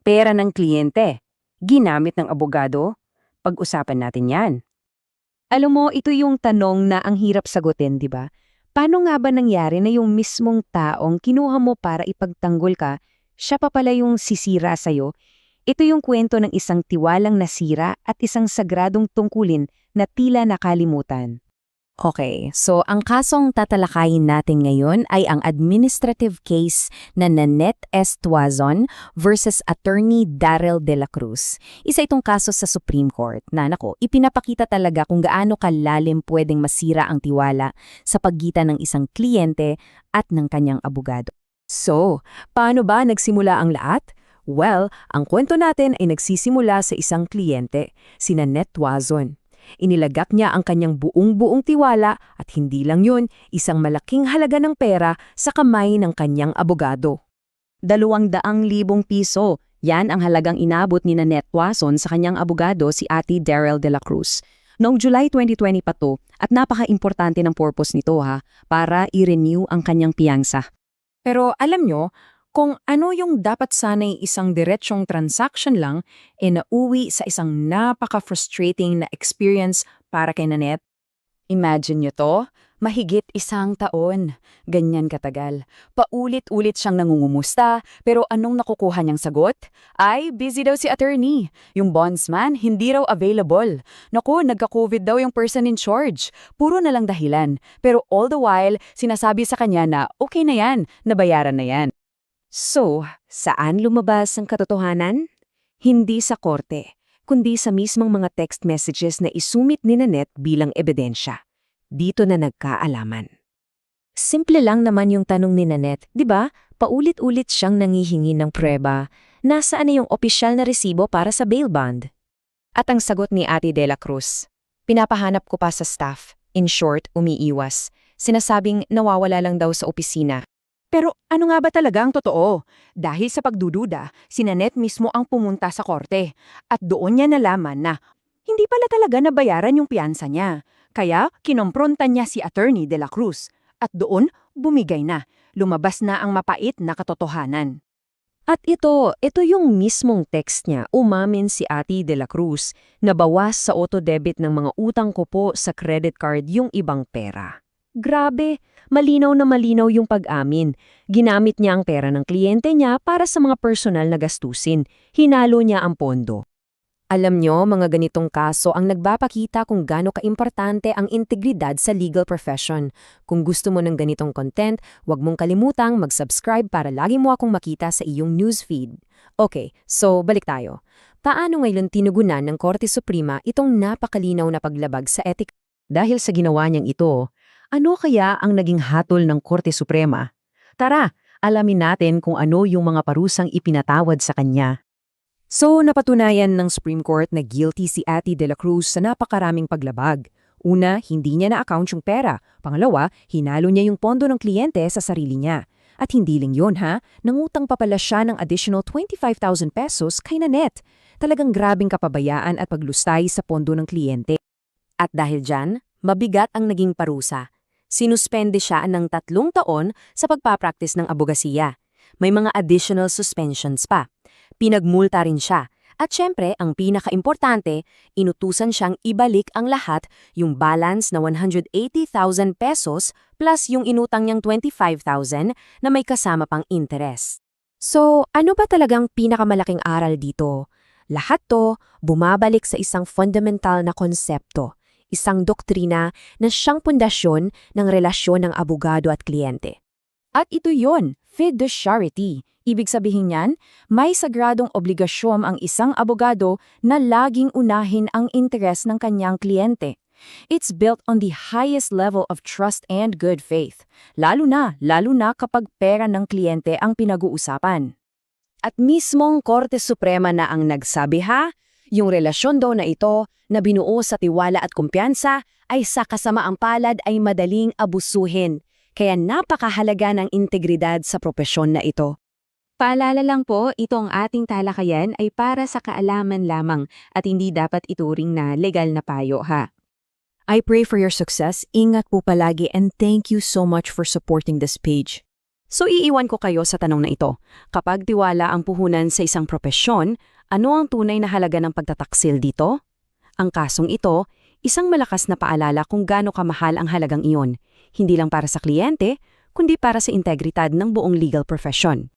pera ng kliyente, ginamit ng abogado? Pag-usapan natin yan. Alam mo, ito yung tanong na ang hirap sagutin, di ba? Paano nga ba nangyari na yung mismong taong kinuha mo para ipagtanggol ka, siya pa pala yung sisira sa'yo? Ito yung kwento ng isang tiwalang nasira at isang sagradong tungkulin na tila nakalimutan. Okay, so ang kasong tatalakayin natin ngayon ay ang administrative case na Nanette S. Tuazon versus Attorney Darrell De La Cruz. Isa itong kaso sa Supreme Court na ipinapakita talaga kung gaano kalalim pwedeng masira ang tiwala sa pagitan ng isang kliyente at ng kanyang abogado. So, paano ba nagsimula ang lahat? Well, ang kwento natin ay nagsisimula sa isang kliyente, si Nanette Tuazon. Inilagak niya ang kanyang buong tiwala at hindi lang yun, isang malaking halaga ng pera sa kamay ng kanyang abogado. 200,000 piso. Yan ang halagang inabot ni Nanette Tuazon sa kanyang abogado si Ate Darrell De La Cruz. Noong July 2020 pa to at napaka-importante ng purpose nito para i-renew ang kanyang piyansa. Pero alam nyo, kung ano yung dapat sana'y isang diretsyong transaction lang, nauwi sa isang napaka-frustrating na experience para kay Nanette. Imagine nyo to, mahigit 1 taon. Ganyan katagal. Paulit-ulit siyang nangungumusta, pero anong nakukuha niyang sagot? Ay, busy daw si attorney. Yung bondsman, hindi raw available. Naku, nagka-COVID daw yung person in charge. Puro na lang dahilan. Pero all the while, sinasabi sa kanya na okay na yan, nabayaran na yan. So, saan lumabas ang katotohanan? Hindi sa korte, kundi sa mismong mga text messages na isumit ni Nanette bilang ebidensya. Dito na nagkaalaman. Simple lang naman yung tanong ni Nanette, di ba? Paulit-ulit siyang nangihingi ng prueba. Nasaan na yung opisyal na resibo para sa bail bond? At ang sagot ni Ate De La Cruz, pinapahanap ko pa sa staff. In short, umiiwas. Sinasabing nawawala lang daw sa opisina. Pero ano nga ba talaga ang totoo? Dahil sa pagdududa, si Nanette mismo ang pumunta sa korte at doon niya nalaman na hindi pala talaga nabayaran yung piyansa niya. Kaya kinompronta niya si Attorney De La Cruz at doon bumigay na. Lumabas na ang mapait na katotohanan. At ito yung mismong text niya. Umamin si Ate De La Cruz na bawas sa auto-debit ng mga utang ko po sa credit card yung ibang pera. Grabe, malinaw na malinaw yung pag-amin. Ginamit niya ang pera ng kliyente niya para sa mga personal na gastusin. Hinalo niya ang pondo. Alam nyo, mga ganitong kaso ang nagpapakita kung gaano kaimportante ang integridad sa legal profession. Kung gusto mo ng ganitong content, huwag mong kalimutang mag-subscribe para lagi mo akong makita sa iyong newsfeed. Okay, so balik tayo. Paano ngayon tinugunan ng Korte Suprema itong napakalinaw na paglabag sa etika? Dahil sa ginawa niyang ito, ano kaya ang naging hatol ng Korte Suprema? Tara, alamin natin kung ano yung mga parusang ipinatawad sa kanya. So, napatunayan ng Supreme Court na guilty si Ate De La Cruz sa napakaraming paglabag. Una, hindi niya na-account yung pera. Pangalawa, hinalo niya yung pondo ng kliyente sa sarili niya. At hindi lang yun nangutang pa pala siya ng additional 25,000 pesos kay Nanette. Talagang grabing kapabayaan at paglustay sa pondo ng kliyente. At dahil dyan, mabigat ang naging parusa. Sinuspende siya ng 3 taon sa pagpapractice ng abogasiya. May mga additional suspensions pa. Pinagmulta rin siya. At syempre, ang pinaka-importante, inutusan siyang ibalik ang lahat, yung balance na 180,000 pesos plus yung inutang niyang 25,000 na may kasama pang interest. So, ano ba talagang pinakamalaking aral dito? Lahat to bumabalik sa isang fundamental na konsepto. Isang doktrina na siyang pundasyon ng relasyon ng abogado at kliyente. At ito yon, fiduciarity. Ibig sabihin niyan, may sagradong obligasyon ang isang abogado na laging unahin ang interes ng kanyang kliyente. It's built on the highest level of trust and good faith, lalo na kapag pera ng kliyente ang pinag-uusapan. At mismong Korte Suprema na ang nagsabi yung relasyon daw na ito na binuo sa tiwala at kumpiyansa ay sa kasamaang palad ay madaling abusuhin. Kaya napakahalaga ng integridad sa propesyon na ito. Paalala lang po, itong ating talakayan ay para sa kaalaman lamang at hindi dapat ituring na legal na payo I pray for your success, ingat po palagi and thank you so much for supporting this page. So iiwan ko kayo sa tanong na ito. Kapag tiwala ang puhunan sa isang propesyon, ano ang tunay na halaga ng pagtataksil dito? Ang kasong ito, isang malakas na paalala kung gaano kamahal ang halagang iyon, hindi lang para sa kliyente, kundi para sa integridad ng buong legal profession.